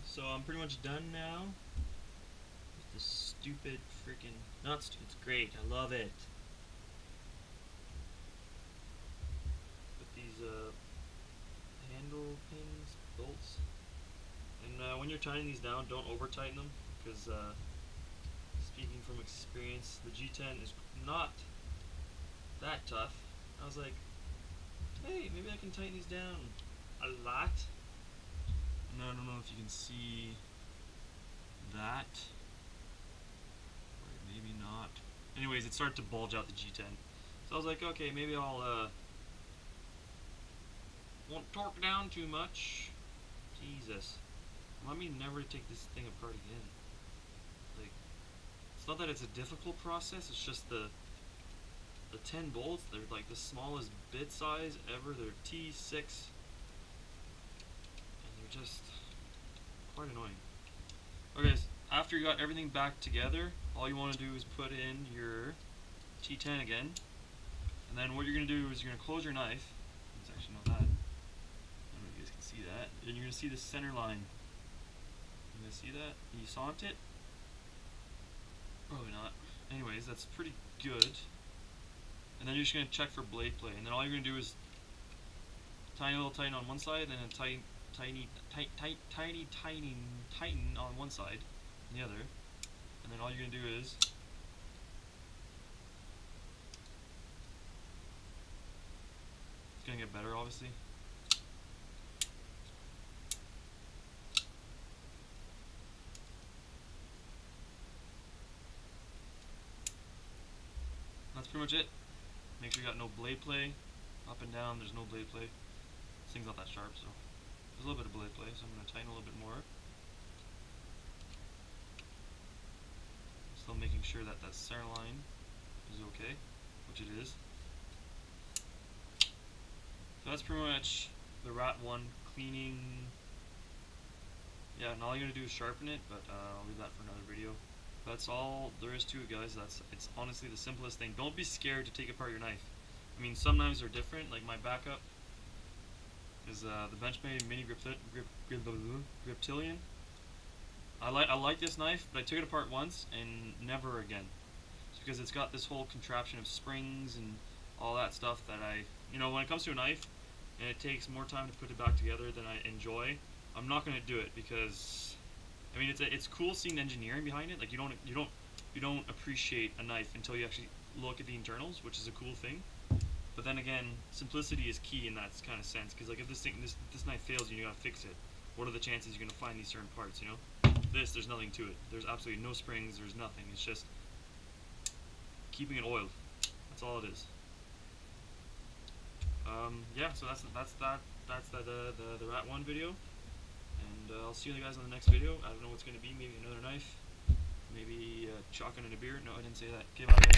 So I'm pretty much done now with this stupid freaking, not stupid, it's great, I love it. With these handle pins, bolts. And when you're tightening these down, don't over tighten them, because speaking from experience, the G10 is not that tough. I was like, hey, maybe I can tighten these down a lot. And I don't know if you can see that. Or maybe not. Anyways, it started to bulge out the G10. So I was like, okay, maybe I'll won't torque down too much. Jesus. Let me never take this thing apart again. Like, it's not that it's a difficult process, it's just the 10 bolts, they're like the smallest bit size ever. They're T6. And they're just quite annoying. Okay, so after you got everything back together, all you want to do is put in your T10 again. And then what you're going to do is you're going to close your knife. It's actually not that. I don't know if you guys can see that. And you're going to see the center line. You guys see that? You saw it? Probably not. Anyways, that's pretty good. And then you're just going to check for blade play. And then all you're going to do is tiny little tighten on one side, and then tighten on one side and the other. And then all you're going to do is it's going to get better, obviously. That's pretty much it. Make sure you got no blade play. Up and down, there's no blade play. This thing's not that sharp, so there's a little bit of blade play, so I'm going to tighten a little bit more. Still making sure that that center line is okay, which it is. So that's pretty much the Rat 1 cleaning. Yeah, and all you're going to do is sharpen it, but I'll leave that for another video. That's all there is to it, guys. It's honestly the simplest thing. Don't be scared to take apart your knife. I mean, some knives are different. Like my backup is the Benchmade Mini Griptilian. I like this knife, but I took it apart once and never again. It's because it's got this whole contraption of springs and all that stuff that when it comes to a knife and it takes more time to put it back together than I enjoy, I'm not gonna do it because I mean it's cool seeing the engineering behind it. Like you don't appreciate a knife until you actually look at the internals, which is a cool thing. But then again, simplicity is key in that kind of sense, because like if this knife fails you gotta fix it. What are the chances you're gonna find these certain parts? There's nothing to it. There's absolutely no springs. There's nothing. It's just keeping it oiled. That's all it is. Yeah. So that's the Rat 1 video. And I'll see you guys on the next video. I don't know what's going to be. Maybe another knife. Maybe shotgun and a beer. No, I didn't say that. Okay, bye guys.